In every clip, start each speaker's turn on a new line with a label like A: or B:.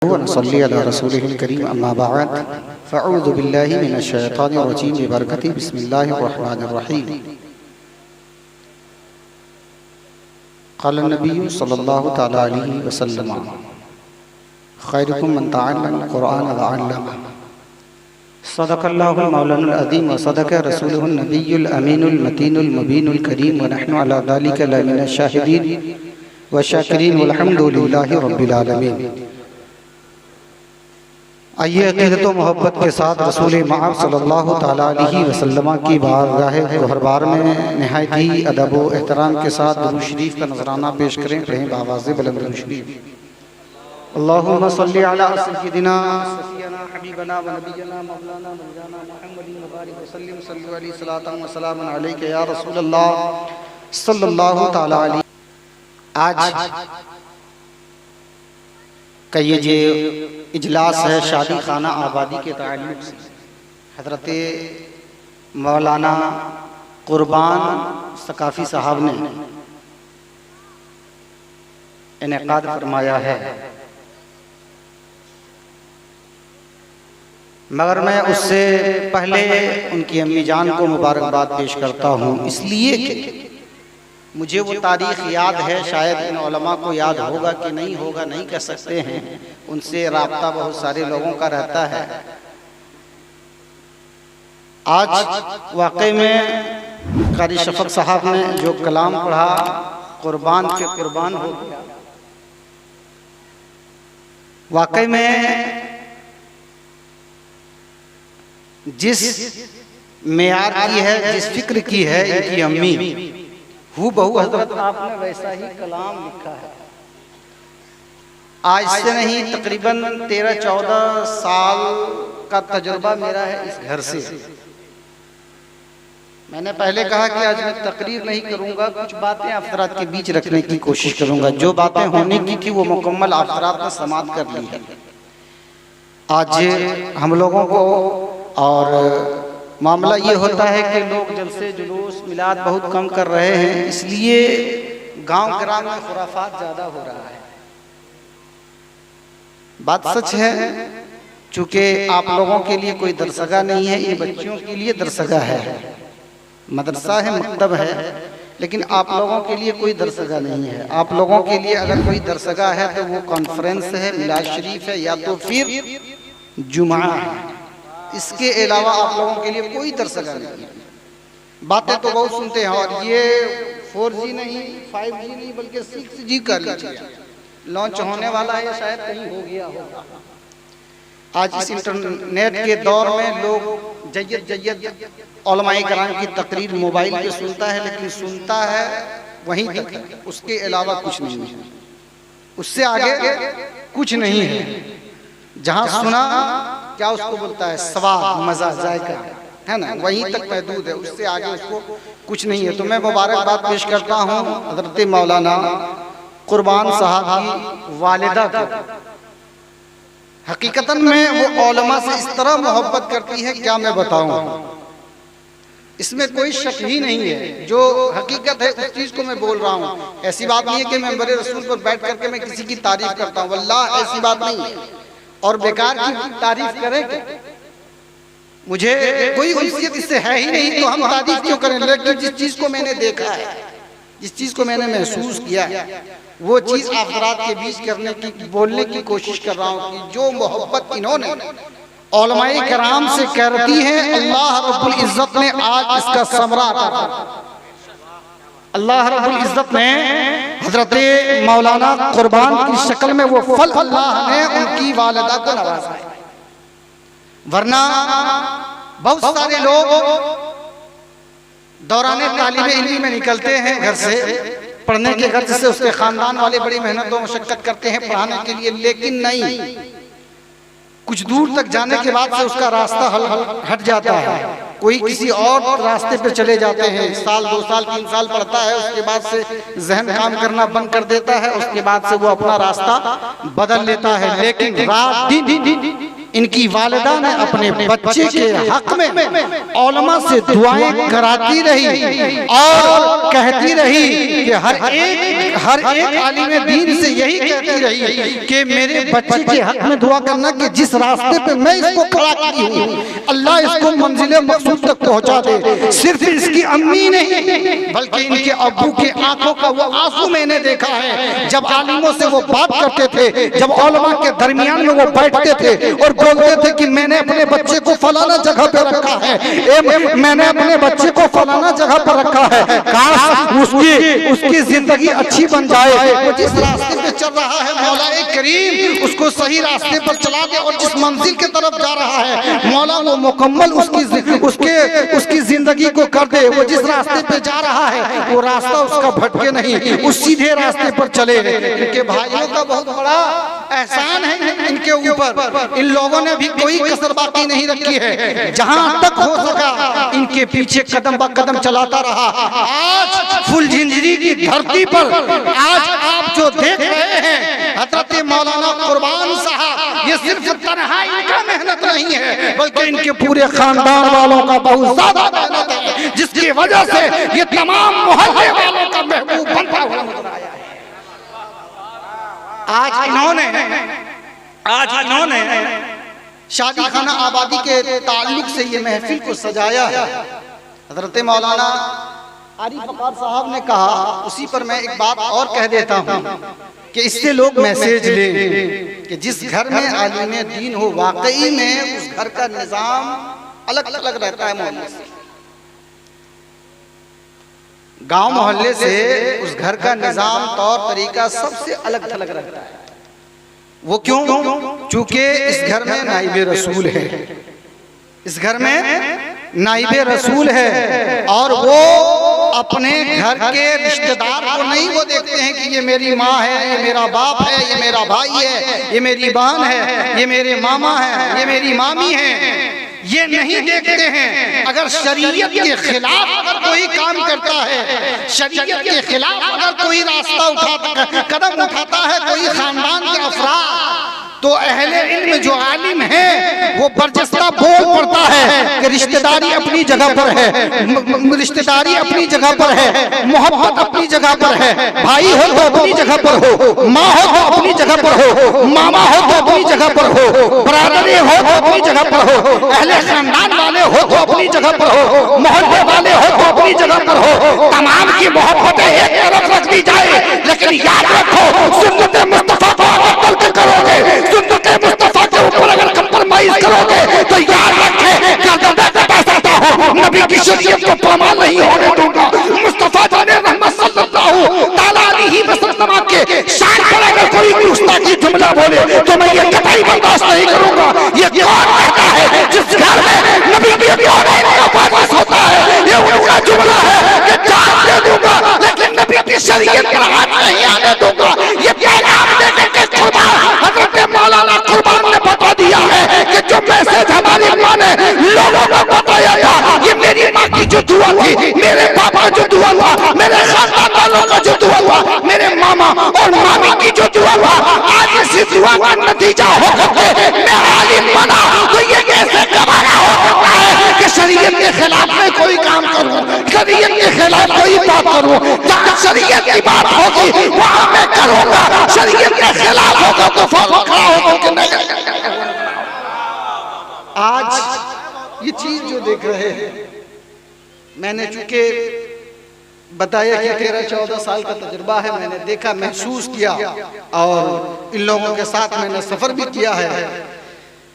A: वनसल्ली अला रसूलिहिल करीम अम्मा बअद फ़अऊज़ु बिल्लाहि मिनश शैतानिर रजीम बिबरकति बिस्मिल्लाहिर रहमानिर रहीम। क़ाला नबी सल्लल्लाहु तआला अलैहि वसल्लम खैरुकुम मन तअल्लमल क़ुरआन व अल्लमह। सदक़ल्लाहुल मौलानुल अज़ीम व सदक़ रसूलुहुन नबियुल अमीनुल मतीनुल मुबीनुल करीम व नहनु अला ज़ालिका लमिनश शाहिदीन व शाकिरीन वल्हम्दुलिल्लाहि रब्बिल आलमीन। आइए अक़ीदत व मोहब्बत के साथ रसूल मआब सल्लल्लाहु तआला अलैहि वसल्लम की बारगाह गौहरबार में नहायत ही अदब व एहतराम के साथ दुरूद शरीफ का नजराना पेश करें। पढ़ें बावाज़ बुलंद दुरूद शरीफ। अल्लाहुम्मा सल्ली अला सय्यिदिना सफियना हबीबना व नबियना मौलाना मौलाना मुहम्मदिन व बारिक व सल्लिम सल्लु अलैहि सलातन व सलामन अलैका या रसूलल्लाह सल्लल्लाहु तआला अलैहि। आज का ये जो इजलास है शादी खाना आबादी के ताल्लुक़ से हज़रत मौलाना कुर्बान सकाफ़ी साहब ने इनेकाद फरमाया है, मगर मैं उससे पहले उनकी अम्मी जान को मुबारकबाद पेश करता हूँ, इसलिए कि मुझे वो तारीख़ याद है, शायद इन उलमा को याद होगा कि नहीं होगा नहीं कह सकते हैं, उनसे राब्ता बहुत सारे लोगों का रहता है। आज वाकई में कारी शफ़क़ साहब ने जो कलाम पढ़ा कुर्बान के कुर्बान हो गया, वाकई में जिस मेयार की है, जिस फिक्र की है इनकी अम्मी, हू बहु हज़रत आपने वैसा ही कलाम लिखा है। आज से नहीं तकरीबन 13-14 साल का तजुर्बा मेरा है इस घर से। मैंने पहले कहा कि आज मैं तकरीर नहीं करूंगा, कुछ बातें अफराद के बीच रखने की कोशिश करूंगा। जो बातें होने की थी वो मुकम्मल अफराद ने समाप्त कर ली है। आज हम लोगों को और मामला ये होता है कि लोग जलसे जुलूस मिलाद बहुत कम कर रहे हैं, इसलिए गांव ग्राम में खुराफात ज़्यादा हो रहा है। बात सच है, चूँकि आप लोगों के लिए कोई दरसगा नहीं है, ये बच्चियों के लिए दरसगा है, मदरसा है, मकतब है, लेकिन आप लोगों के लिए कोई दरसगा नहीं है। आप लोगों के लिए अगर कोई दरसगा है तो वो कॉन्फ्रेंस है, मिलाद शरीफ है, या तो फिर जुमा है। इसके अलावा आप लोगों के लिए कोई दरसगा नहीं है। बातें तो बहुत सुनते हैं, और ये 4G नहीं 5G नहीं बल्कि 6G कर लीजिए, लॉन्च होने वाला है, शायद कहीं हो गया होगा। आज इस इंटरनेट के दौर में लोग जय्यद उलमाए कराम की तकरीर मोबाइल पे सुनता है, लेकिन सुनता है वहीं तक है, उसके अलावा कुछ नहीं है, उससे आगे कुछ नहीं है। जहाँ सुना क्या उसको बोलता है, स्वाद, मजा, जायका, है ना, वहीं तक महदूद है, उससे आगे उसको कुछ नहीं है। तो मैं मुबारकबाद पेश करता हूँ हज़रत मौलाना कुर्बान साहब की वालिदा को। हकीकतन में वो उलमा से इस तरह मोहब्बत करती है, क्या मैं बताऊँ, इसमें कोई शक ही नहीं है। जो हकीकत है उस चीज़ को मैं बोल रहा हूँ। ऐसी बात नहीं है कि मैं बड़े रसूल पर बैठ करके मैं किसी की तारीफ करता हूँ, वल्लाह ऐसी बात नहीं है। और बेकार की तारीफ करें क्या, मुझे कोई हैसियत इससे है ही नहीं, तो हम तारीफ क्यों करें। लेकिन जिस चीज़ को मैंने देखा है, जिस चीज़ को मैंने महसूस किया है, वो चीज़ अफराद के बीच करने की, बोलने की कोशिश कर रहा हूँ कि जो मोहब्बत इन्होंने उलमाए किराम से करती है, अल्लाह रब्बुल इज़्ज़त ने आज इसका समरा अता किया। अल्लाह रब्बुल इज़्ज़त ने हज़रत मौलाना कुर्बान की शक्ल में वो फल अल्लाह ने उनकी वालिदा को नवाजा है। वरना बहुत सारे लोग दौरान तालिबे इल्म में निकलते हैं घर से, पढ़ने के गर्ज से, उसके खानदान वाले बड़ी मेहनत और मशक्कत करते हैं पढ़ाने के लिए, लेकिन नहीं, कुछ दूर तक जाने के बाद से उसका रास्ता हट जाता है, कोई किसी और रास्ते पे चले जाते हैं। 1 साल 2 साल 3 साल पढ़ता है, उसके बाद से जहन काम करना बंद कर देता है, उसके बाद से वो अपना रास्ता बदल लेता है। लेकिन रात दिन इनकी वालिदा ने अपने बच्चे के हक में औलमा से दुआएं कराती रही और कहती रही कि हर एक आलिम दीन से यही कहती रही कि मेरे बच्चे के हक में दुआ करना कि जिस रास्ते पे मैं इसको खड़ा की हूँ अल्लाह इसको मंजिले मकसूद तक पहुंचा दे। सिर्फ इसकी अम्मी नहीं बल्कि इनके अब्बू के आंखों का वो आंसू मैंने देखा है जब आलिमों से वो बात करते थे, जब औलमा के दरमियान में वो बैठते थे और बोलते थे कि मैंने अपने बच्चे को फलाना जगह पे रखा है, मैंने अपने बच्चे को फलाना जगह पर रखा है, काश उसकी जिंदगी अच्छी बन जाए। वो जिस रास्ते पे चल रहा है मौला करीम उसको सही रास्ते पर चला दे और जिस मंजिल की तरफ जा रहा है मौला वो मुकम्मल उसकी जिंदगी को कर दे। वो जिस रास्ते पे जा रहा है वो रास्ता उसका भटके नहीं, उस सीधे रास्ते पर चले। इनके भाइयों का बहुत बड़ा एहसान है इनके ऊपर, इन लोगों ने भी कोई कसर बाकी नहीं रखी है, जहां तक हो सका इनके पीछे कदम ब कदम चलाता रहा। आज फुलझिंझरी की धरती पर आज आप जो देख रहे हैं हजरत मौलाना कुर्बान साहब, ये सिर्फ तन्हा इनका मेहनत नहीं है बल्कि इनके पूरे खानदान वालों का बहुत ज्यादा मेहनत है, जिसकी वजह से ये तमाम मोहल्ले वालों का महबूब बनता हुआ नजर आया है। आज इन्होंने शादी खाना आबादी के ताल्लुक से ये महफिल को सजाया है। हजरत मौलाना आरिफ वकार साहब ने कहा, उसी पर मैं एक बात और कह देता हूँ कि इससे लोग मैसेज लें कि जिस घर में आलिम दीन हो वाकई में उस घर का निजाम अलग अलग रहता है मोहल्ले से, गांव मोहल्ले से उस घर का निजाम तौर तरीका सबसे अलग थलग रहता है। वो क्यों? चूंकि इस घर में नाइबे रसूल है, इस घर में नाइबे रसूल है और वो अपने घर के रिश्तेदार को नहीं वो देखते हैं कि ये मेरी माँ है, ये मेरा बाप है, ये मेरा भाई है, ये मेरी बहन है, ये मेरे मामा है, ये मेरी मामी है, ये नहीं देखते हैं। अगर शरीयत के खिलाफ अगर कोई काम करता है, शरीयत के खिलाफ अगर कोई रास्ता कदम उठाता है कोई खानदान के अफराद, तो अहले इल्म जो आलिम है वो बरजस्ता बोल पड़ता है कि रिश्तेदारी अपनी जगह पर है, रिश्तेदारी अपनी जगह पर है, मोहब्बत अपनी जगह पर है, भाई हो तो अपनी जगह पर हो, माँ हो तो अपनी जगह पर हो, मामा हो तो अपनी जगह पर हो, बरादरी हो तो अपनी जगह पर हो, अहले खानदान वाले हो तो अपनी जगह पर हो, मोहल्ले वाले हो तो अपनी जगह पर हो। तमाम की मोहब्बतें एक तरफ रख दी जाए, लेकिन याद रखो सुन्नत मुस्तफा को अगर तर्क करोगे, सुन्नत मुस्तफा के ऊपर अगर कंप्रोमाइज करोगे तो याद रखे नबी की शरीयत को पामाल नहीं होने दूंगा। मुस्तफा जाने रहमत सल्लल्लाहु ताला अलैहि वसल्लम के शान पर अगर कोई गुस्ताखी जुमला बोले तो मैं ये कतई बर्दाश्त नहीं करूंगा। ये कौन कहता है जिस घर में नबी की पास होता है, ये उनका जुमला है कि जान दे दूंगा लेकिन नबी की शरीयत पर हाथ नहीं आने दूंगा। ये पैगाम देकर के कुर्बान हजरत मौलाना कुर्बान ने बता दिया है कि जो मैसेज हमारी माँ ने लोगों को बताया था, ये मेरी माँ की जो दुआ थी, मेरे पापा जो दुआ हुआ, मेरे खानदान वालों का जो दुआ हुआ, मेरे मामा और मामी की जो दुआ हुआ, आज इसी दुआ का नतीजा हो मैं आलिम बना। तो ये कैसे गवारा हो सकता है कि शरीयत के खिलाफ में कोई काम करूं, शरीयत के खिलाफ कोई बात करूं? जहाँ शरीयत की बात होगी वहाँ मैं करूंगा, शरीयत के खिलाफ होगा तो फौरन खड़ा होगा कि नहीं। आज ये चीज जो देख रहे हैं, मैंने चूंकि बताया कि 13-14 साल का तजुर्बा है, मैंने देखा, महसूस किया और इन लोगों के साथ मैंने सफर भी किया है।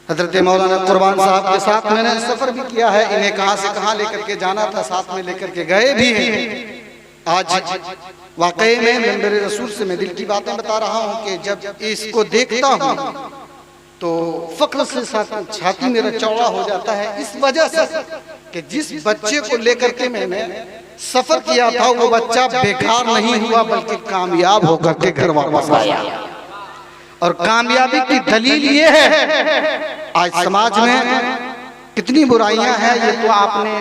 A: हजरत मौलाना कुर्बान साहब के साथ मैंने सफर भी किया है, इन्हें कहां से कहां लेकर के जाना था, साथ में लेकर के गए भी हैं। आज वाकई में मेरे रसूल से मैं दिल की बातें बता रहा हूं कि जब इसको देखता हूं तो फख्र से छाती मेरा चौड़ा हो जाता है, इस वजह से कि जिस बच्चे को लेकर के मैंने सफर किया था वो बच्चा बेकार नहीं हुआ बल्कि कामयाब होकर के घर वापस आया। और कामयाबी की दलील ये है, आज समाज में कितनी बुराइयां हैं ये तो आपने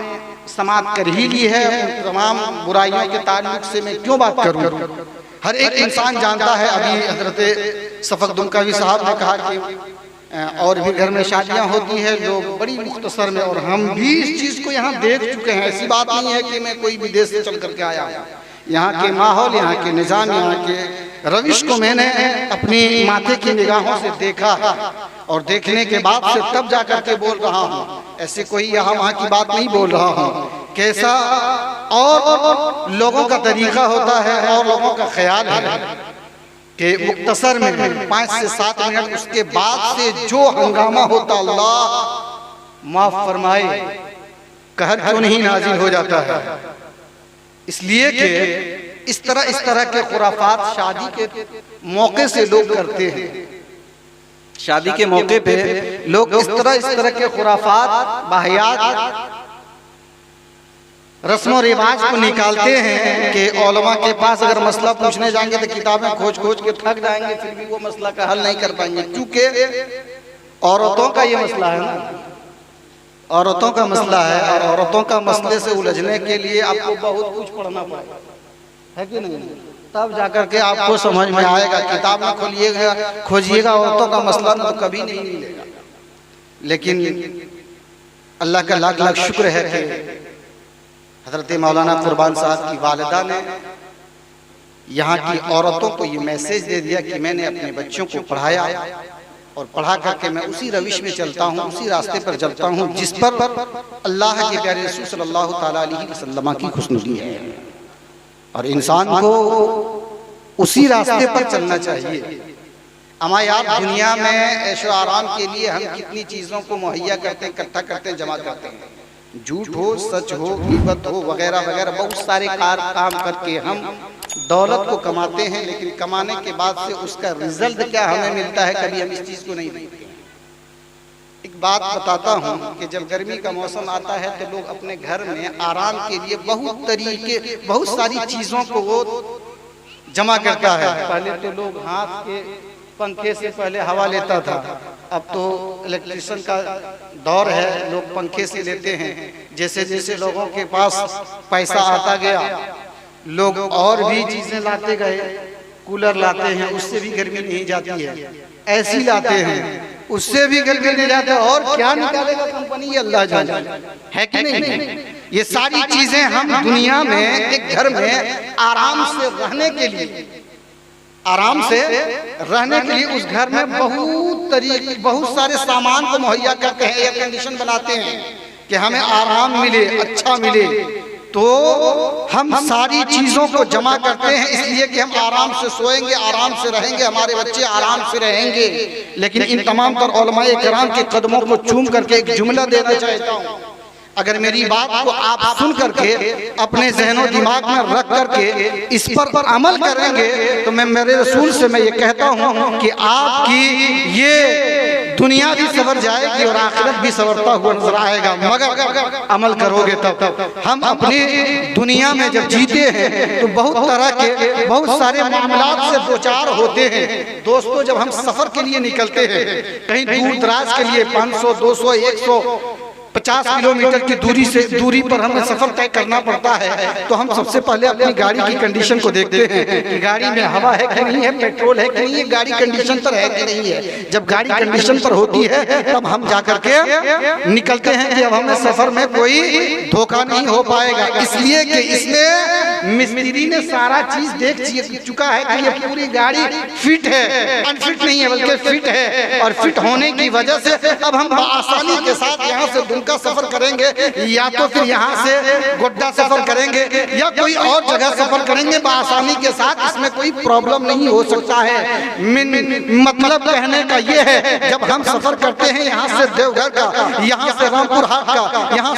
A: समाप्त कर ही ली है। उन तमाम बुराइयों के ताल्लुक से मैं क्यों बात करूं? हर एक इंसान जानता है। अभी हजरत सफक दुमकावी साहब ने कहा कि और भी घर में शादियां होती हैं, लोग बड़ी मुख्तसर में, और हम भी इस चीज़ को यहाँ देख चुके हैं। ऐसी बात नहीं है कि मैं कोई विदेश से चल करके आया हूँ। यहाँ के माहौल, यहाँ के निज़ाम, यहाँ के रविश को मैंने अपनी माथे की निगाहों से देखा, और देखने के बाद से तब जा करके बोल रहा हूँ। ऐसे कोई यहाँ वहाँ की बात नहीं बोल रहा हूँ। कैसा और लोगों का तरीका होता है और लोगों का ख्याल है कि मुख्तसर में 5 से 7 मिनट उसके बाद से जो हंगामा होता, अल्लाह माफ फरमाए, कहर क्यों नहीं नाजिल हो जाता है। इसलिए कि इस तरह के खुराफात शादी के मौके से लोग करते हैं। शादी के मौके पे लोग इस तरह के खुराफात, वाहियात, रस्म और रिवाज को निकालते हैं कि औलमा के पास अगर मसला पूछने जाएंगे तो किताबें खोज के थक जाएंगे, फिर भी वो मसला का हल नहीं कर पाएंगे। क्योंकि औरतों का ये मसला है ना, औरतों का मसला है, और औरतों का मसले से उलझने के लिए आपको बहुत कुछ पढ़ना पड़ेगा, है कि नहीं? तब जाकर के आपको समझ में आएगा। किताब में खोजिएगा औरतों का मसला तो कभी नहीं मिलेगा। लेकिन अल्लाह का लाख लाख शुक्र है कि हजरत मौलाना कुर्बान साहब की वालिदा ने यहाँ की औरतों को ये मैसेज दे दिया कि मैंने अपने बच्चों को पढ़ाया, और पढ़ा करके मैं उसी रविश में चलता हूँ, उसी रास्ते पर चलता हूँ जिस पर अल्लाह के प्यारे रसूल सल्लल्लाहु ताला अलैहि वसल्लम की खुशनुदी है। और इंसान को उसी रास्ते पर चलना चाहिए। अमा यार, दुनिया में ऐशो आराम के लिए हम कितनी चीज़ों को मुहैया करते हैं, इकट्ठा करते हैं, जमा करते हैं। झूठ हो, सच हो, ग़ीबत हो, वगैरह वगैरह बहुत सारे काम करके हम दौलत को कमाते हैं, लेकिन कमाने के बाद से उसका रिजल्ट क्या हमें मिलता है, कभी हम इस चीज़ को नहीं देखते। एक बात बताता हूँ कि जब गर्मी का मौसम आता है तो लोग अपने घर में आराम के लिए बहुत सारी चीज़ों को वो जमा करता है। पहले तो लोग हाथ के पंखे से पहले हवा लेता था, अब तो इलेक्ट्रिशियन का दौर है, लोग पंखे से लेते हैं। जैसे जैसे लोगों के पास पैसा आता गया, लोग और भी चीजें लाते गए, कूलर लाते हैं, उससे भी गर्मी नहीं जाती है, ऐसी लाते हैं, उससे भी गर्मी नहीं जाती, और क्या निकालेगा कंपनी, ये अल्लाह जाने, है कि नहीं? ये सारी चीजें हम दुनिया में एक घर में आराम से रहने के लिए उस घर में बहुत सारे सामान को मुहैया करते हैं, एयर कंडीशन बनाते हैं कि हमें आराम मिले, अच्छा मिले। तो हम सारी चीजों को जमा करते हैं इसलिए कि हम आराम से सोएंगे, आराम से रहेंगे, हमारे बच्चे आराम से रहेंगे। लेकिन इन तमाम तर उलमाए किराम के कदमों को चूम करके एक जुमला देना चाहता हूँ। अगर मेरी बात को आप सुन करके अपने ज़हनो दिमाग में रख करके इस पर अमल करेंगे तो मैं मेरे रसूल से मैं ये कहता हूँ कि आपकी ये दुनिया भी सवर जाएगी और आखिरत भी सवरता हुआ नजर आएगा, मगर अमल करोगे तब। हम अपनी दुनिया में जब जीते हैं तो बहुत सारे मामलात से दो चार होते हैं। दोस्तों, जब हम सफर के लिए निकलते हैं कहीं दूर दराज के लिए 500, 200, 150 किलोमीटर की दूरी पर हमें सफर तय करना पड़ता है, तो हम सबसे पहले अपनी गाड़ी की कंडीशन को देखते हैं कि गाड़ी में हवा है कि नहीं है, पेट्रोल है कि नहीं है, गाड़ी कंडीशन पर है कि नहीं है। जब गाड़ी कंडीशन पर होती है तब हम जाकर के निकलते हैं कि अब हमें सफर में कोई धोखा नहीं हो पाएगा, इसलिए कि इसमें मिस्त्री ने सारा चीज देख चुका है कि ये पूरी गाड़ी फिट है, अनफिट नहीं है बल्कि फिट है। और फिट होने की वजह से अब हम आसानी के साथ यहाँ से का सफर करेंगे, या तो फिर यहाँ से गोड्डा सफर करेंगे या कोई और जगह सफर करेंगे आसानी के साथ, इसमें कोई प्रॉब्लम नहीं हो सकता है। मतलब कहने का ये है, जब हम सफर करते हैं यहाँ से देवघर का, यहाँ से रामपुर हाट का, यहाँ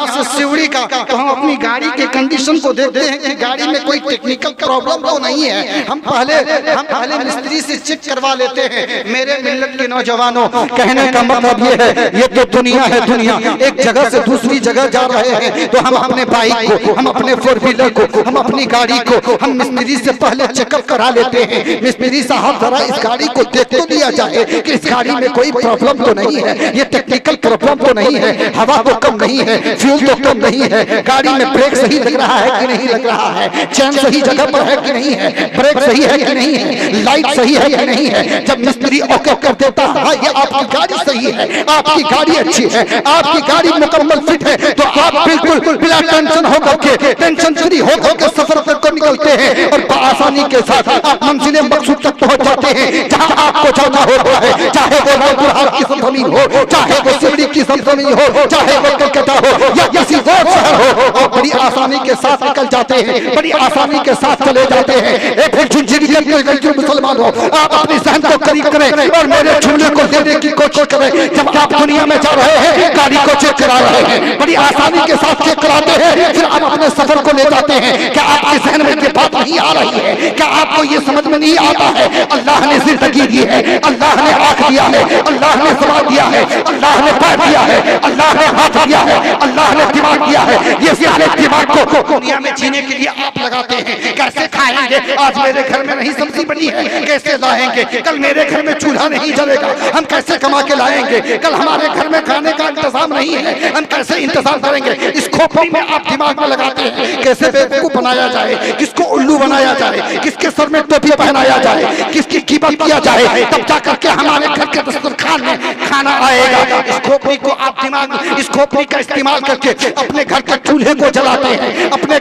A: से सिवड़ी का, तो हम अपनी गाड़ी के कंडीशन को देखते हैं कि गाड़ी में कोई टेक्निकल प्रॉब्लम तो नहीं है। हम पहले मिस्त्री से चेक करवा लेते हैं। मेरे मिल्लत के नौजवानों, कहने का मतलब ये है, ये तो दुनिया है, दुनिया, एक जगह से दूसरी जगह जा रहे हैं तो हम अपने बाइक को, हम अपने 4 व्हीलर को, हम अपनी गाड़ी को हम मिस्त्री से पहले चेकअप करा लेते हैं। मिस्त्री साहब जरा इस गाड़ी को देख तो दिया जाए कि इस गाड़ी में कोई प्रॉब्लम तो नहीं है, ये टेक्निकल प्रॉब्लम तो नहीं है, हवा तो कम नहीं है, फ्यूल तो कम नहीं है, गाड़ी में ब्रेक सही लग रहा है कि नहीं लग रहा है, चैन सही जगह पर है कि नहीं है, ब्रेक सही है कि नहीं है, लाइट सही है कि नहीं है। जब मिस्त्री ओके कर देता है ये आपकी गाड़ी सही है, आपकी गाड़ी अच्छी है, आपकी गाड़ी मुकम्मल फिट है, तो आप बिल्कुल बिना टेंशन होकर के, टेंशन फ्री होकर के सफर को निकलते हैं और आसानी के साथ आप मंजिल मकसूद तक पहुंच जाते हैं जहां आपको जाना होता है। चाहे वो रायपुर हाट की सरजमीन हो, चाहे वो सिमरी की सरजमीन हो, चाहे वो कलकत्ता हो या किसी और शहर हो, आप बड़ी आसानी के साथ निकल जाते हैं, बड़ी आसानी के साथ चले जाते हैं। एक मुसलमान हो, आप अपनी सहन को करीब करें और मेरे झुंझे को देने की कोशिश करें। जब आप दुनिया में जा रहे हैं गाड़ी को चेक करा रहे हैं, बड़ी आसानी के साथ चेक कराते हैं, फिर आप अपने सफर को ले जाते हैं। क्या आपके सहन में ये बात नहीं आ रही है? क्या आपको ये समझ में नहीं आता है? अल्लाह ने जिंदगी दी है, अल्लाह ने आंख दिया है, अल्लाह ने ज़बान दिया है, अल्लाह ने पैर दिया है, अल्लाह ने हाथ दिया है, अल्लाह ने दिमाग दिया है। ये सारे दिमाग को दुनिया में जीने के लिए आप लगाते हैं। कैसे खाएंगे? आज मेरे घर में नहीं सब्जी बनी है, कैसे लाएंगे? कल मेरे घर में चूल्हा नहीं जलेगा, हम कैसे कमा के लाएंगे? कल हमारे घर में खाने का इंतजाम नहीं है, हम कैसे इंतजाम करेंगे? इस खोपड़ी में आप दिमाग में लगाते हैं कैसे बेवकूफ बनाया जाए, किसको उल्लू बनाया जाए, किसके सर में टोपी पहनाया जाए, किसकी कीमत किया जाए, तब जाकर के हमारे घर के दस्तरखान में खाना आएगा। इस खोपड़ी को आप दिमाग, इस खोपड़ी का इस्तेमाल करके अपने घर के चूल्हे को जलाते हैं, अपने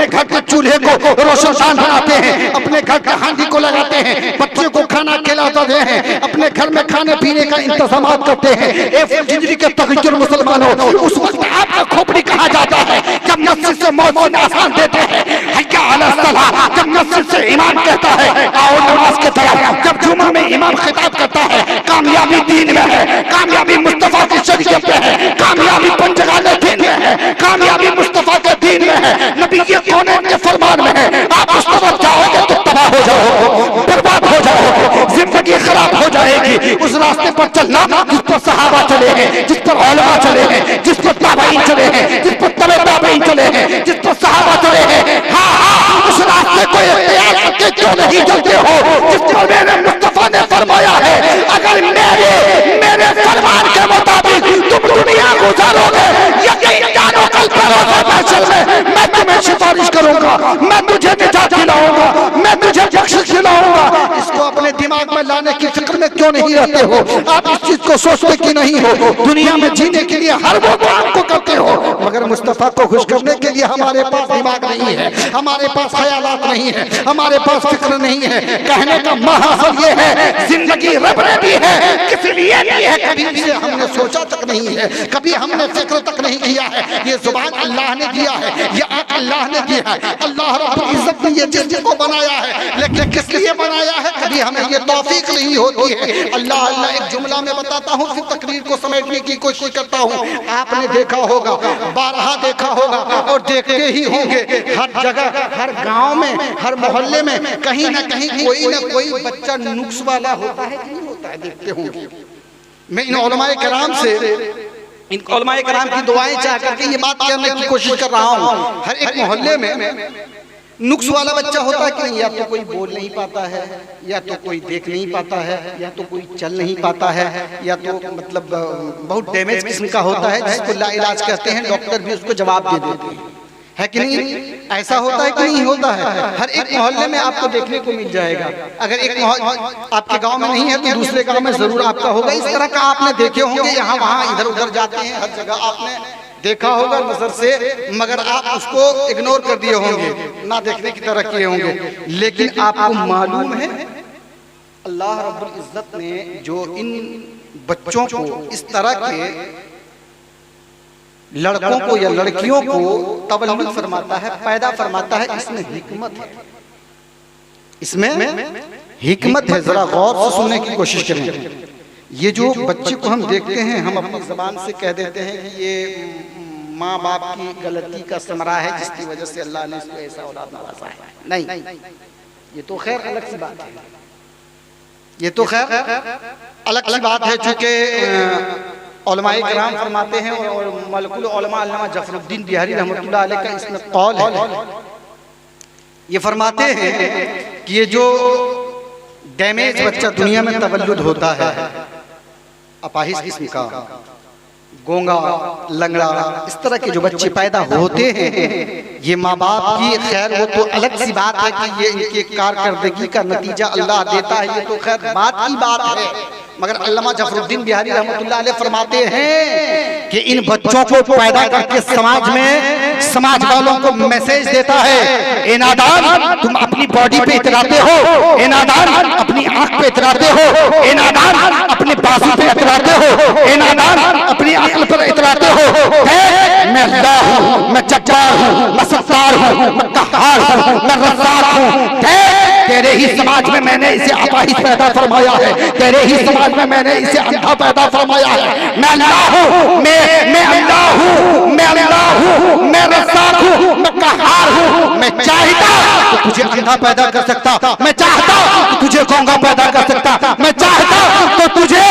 A: घर के चूल्हे को रोशनदान बनाते हैं, अपने घर के हांडी को लगाते हैं, बच्चे को खाना खिलाते हैं, अपने घर में खाने पीने का इंतजाम करते हैं। ए जिंदगी के तगजुर मुसलमानों, उस वक्त आपका खोपड़ी कहा जाता है जब मस्जिद से मौजूद आसान देते हैं, जब मस्जिद से इमाम कहता है आओ नमाज के तरफ, जब जुमा में इमाम खिताब करता है कामयाबी दीन में है, कामयाबी मुस्तफा की शरीयत में है, कामयाबी पंजगाने दीन में है, कामयाबी मुस्तफा के दीन में है, नबी के कौनैन के फरमान में है। आप उस तरफ जाओगे तो तबाह हो जाओगे, बर्बाद हो जाओगे, जिंदगी खराब हो जाएगी। उस रास्ते पर चलना जिस पर सहाबा चले हैं, जिस पर उलमा चले हैं, जिस पर ताबईन चले हैं, जिस पर तबे ताबईन चले हैं, जिस पर सहाबा चले हैं, हाँ उस रास्ते को इख्तियार करके क्यों नहीं चलते हो जिस पर मेरे मुस्तफा ने फरमाया है अगर मेरे फरमान के मुताबिक तुम दुनिया गुजारोगे, यकीन जानो कल परोसे महशर में मैं तुम्हें सिफारिश करूंगा, मैं तुझे निजात दिलाऊंगा, मैं तुझे बख्शिश दिलाऊंगा। इसको अपने दिमाग में लाने की फिक्र में क्यों नहीं रहते हो? आप इस चीज को सोचते कि नहीं हो? दुनिया में जीने के लिए हर वो काम को करते हो, मगर मुस्तफा को खुश करने के लिए हमारे पास दिमाग नहीं है, हमारे पास ख्यालात नहीं है, हमारे पास फिक्र नहीं है। कहने का महासल ये है जिंदगी रब ने दी है, किसी लिए दी है कभी इसे हमने सोचा तक नहीं है, कभी हमने फिक्र तक नहीं किया है। ये जुबान अल्लाह ने दिया है, ये आंख अल्लाह ने दिया है, अल्लाह रब्बुल इज्जत ने ये जिसको बनाया है, लेकिन किस लिए बनाया है कभी हमें ये तौफीक नहीं होती है। अल्लाह अल्लाह एक जुमला में बताता हूँ, फिर तकरीर को समेटने की कोशिश करता हूँ। आपने देखा होगा, बारहा देखा होगा और देखते ही होंगे, हर जगह, हर गांव में, हर मोहल्ले में कहीं ना कहीं कोई ना कोई बच्चा नुक्स वाला होता है कि नहीं होता है, देखते होंगे। मैं इन उलमाए कराम से, इन उलमाए कराम की दुआएं चाह करके ये बात करने की कोशिश कर रहा हूँ। हर एक मोहल्ले में नुक्स वाला बच्चा होता है कि नहीं, या तो कोई बोल नहीं पाता है, या तो कोई देख नहीं पाता है, या तो कोई चल नहीं पाता है, या तो मतलब बहुत डैमेज किस्म का होता है जिसको लाइलाज कहते हैं, डॉक्टर भी उसको जवाब दे देते हैं, है कि नहीं? ऐसा होता है कि नहीं होता है? हर एक मोहल्ले में आपको देखने को मिल जाएगा। अगर एक आपके गांव में नहीं है तो दूसरे गांव में जरूर आपका होगा। इस तरह का आपने देखे होंगे, यहाँ वहाँ इधर उधर जाते हैं, हर जगह आपने देखा होगा नजर से, मगर आप उसको इग्नोर कर दिए होंगे, ना देखने की तरह किए होंगे। लेकिन आपको मालूम है अल्लाह रब्बुल इज्जत ने जो इन बच्चों को इस तरह के लड़कों को या लड़कियों को तवल्लुद फरमाता है, पैदा फरमाता है, इसमें हिकमत है, इसमें हिकमत है। जरा गौर से सुनने की कोशिश करें। ये जो बच्चे को हम देखते हैं, हम अपनी जबान से कह देते हैं कि ये माँ बाप की गलती का समरा है जिसकी वजह से अल्लाह ने इसको ऐसा औलाद नवाजा है। नहीं, ये तो खैर अलग सी बात है, ये तो खैर अलग सी बात है। चूंकि उलमाए किराम फरमाते हैं और मलकुल उलमा अल्लामा जफरुद्दीन बिहारी रहमतुल्लाह अलैह का इसमें कौल है। ये फरमाते हैं कि ये जो डैमेज बच्चा दुनिया में तवल्लुद होता है, अपाहिज किस्म का, गोंगा, लंगड़ा, इस तरह के जो बच्चे पैदा होते हैं, ये माँ बाप की खैर वो तो अलग सी बात है कि ये इनके कारकर्दगी का नतीजा अल्लाह देता है, ये तो खैर बात की बात है। मगर अल्लामा जफरुद्दीन बिहारी रहमतुल्लाह अलैह फरमाते हैं कि इन बच्चों को पैदा करके समाज में समाज वालों को मैसेज देता है, ए नादान तुम अपनी बॉडी पे इतराते हो, ए नादान अपनी आंख पे इतराते हो, ए नादान अपने बाजू पे इतराते हो, ए नादान अपनी अक्ल पर इतराते हो, मैं अल्लाह हूँ, मैं जब्बार हूँ, मैं सत्तार हूँ, मैं कहार हूँ, मैं रज़्ज़ाक हूँ। तेरे ही समाज में मैंने इसे अपाहिज पैदा फरमाया है, तेरे ही समाज में मैंने इसे अंधा पैदा फरमाया है। मैं अल्लाह हूँ, मैं अल्लाह हूँ, मैं अल्लाह हूँ, मैं रज़्ज़ाक हूँ, मैं कहार हूँ। मैं चाहता तो तुझे अंधा पैदा कर सकता, मैं चाहता तो तुझे गूंगा पैदा कर सकता, मैं चाहता तो तुझे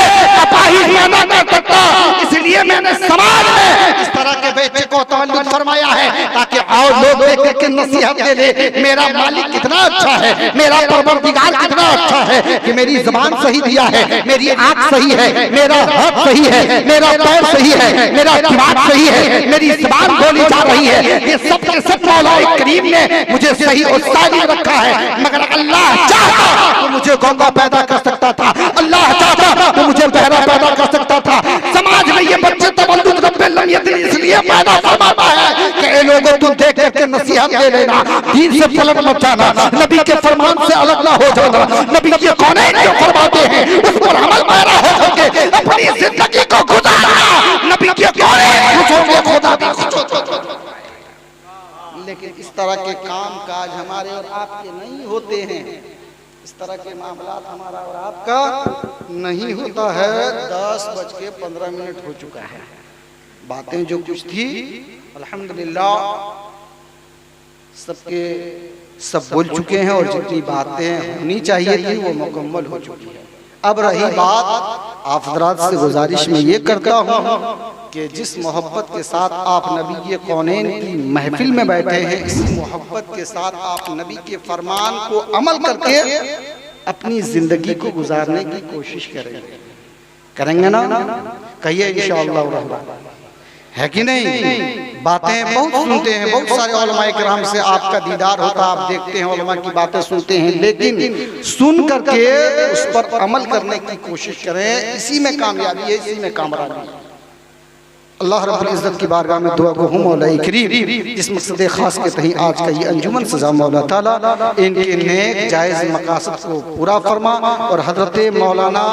A: अपाहिज पैदा कर सकता। इसलिए मैंने समाज में इस तरह के बच्चे को तवल्लुद फरमाया है ताकि और लोग देख के नसीहत दे ले, मेरा मालिक कितना अच्छा है, मेरा परवरदिगार कितना अच्छा है कि मेरी ज़बान सही दिया है, मेरी आंख सही है, मेरा हाथ सही है, मेरा पैर सही है, मेरा दिमाग सही है, मेरी ज़बान बोली जा रही है। ये सब के सब मौला करीम ने मुझे सही और सालिम रखा है। मगर अल्लाह चाहता तो मुझे गूंगा पैदा कर सकता था, अल्लाह चाहता तो मुझे बहरा पैदा कर सकता था। समाज में ये बच्चे तवल्लुद रब्बिल आलमीन इसलिए पैदा फरमाता है कि लोगों तुम देख देख के नसीहत दे लेना, दीन से पलट मत जाना, नबी के फरमान से अलग ना हो जाना, नबी के कौनैन जो फरमाते हैं उस पर अमल पैरा हो के अपनी जिंदगी को गुजारना, नबी के कौनैन खुदा दी खुद। लेकिन इस तरह के काम काज हमारे और आपके नहीं होते हैं, इस तरह के मामलात हमारा और आपका नहीं होता है। 10:15 हो चुका है। बातें जो कुछ थी अल्हम्दुलिल्लाह सबके सब बोल चुके हैं और जितनी बातें होनी चाहिए थी वो मुकम्मल हो चुकी है। अब रही बात, आप हज़रात से गुजारिश में ये करता हूँ कि जिस मोहब्बत के साथ आप नबी कौनैन की महफिल में बैठे हैं, इस मोहब्बत के साथ आप नबी के फरमान को अमल करके अपनी जिंदगी को गुजारने की कोशिश करेंगे ना? कहिए इंशाअल्लाह, है कि नहीं? बातें बहुत सुनते हैं, बहुत सारे उलमाए किराम से आपका दीदार होता, आप देखते हैं, उलमा की बातें सुनते हैं, लेकिन सुन करके उस पर अमल करने की कोशिश करें। इसी में कामयाबी है, इसी में कामयाबी है। अल्लाह रब्बुल इज़्ज़त की बारगाह में दुआ गो हूँ मौला करीम जिस मकसद खास के तहीं आज का ये अंजुमन सजा मौला ताला इनके नेक जायज़ मकासद को पूरा फरमा और हज़रत मौलाना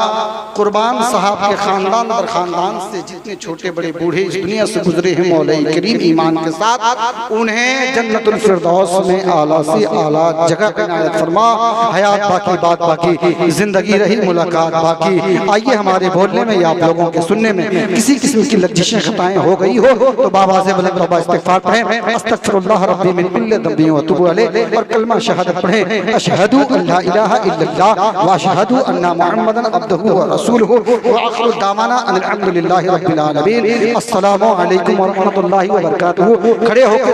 A: कुर्बान साहब के ख़ानदान दर ख़ानदान से जितने छोटे बड़े बूढ़े इस दुनिया से गुजरे हैं मौला करीम ईमान के साथ उन्हें जन्नतुल फिरदौस में आला से आला जगह इनायत फरमा। हयात बाकी बात बाकी, ज़िंदगी रही मुलाकात बाकी। आइए हमारे बोलने में या आप लोगों के सुनने में किसी किस्म की लज्जिशें हो गई हो तो बाबा से बुलंद तौबा इस्तिग़फ़ार पढ़ें, अस्तग़फ़िरुल्लाह रब्बी मिन कुल्लि ज़ंबिन व अतूबु अलैहि और कलमा शहादत पढ़ें, अशहदु अल्ला इलाहा इल्लल्लाह व अशहदु अन्ना मुहम्मदन अब्दुहु व रसूलुहु व आखिरु दावाना अनिल हम्दुलिल्लाहि रब्बिल आलमीन। अस्सलामु अलैकुम व रहमतुल्लाहि व बरकातुहू। खड़े होकर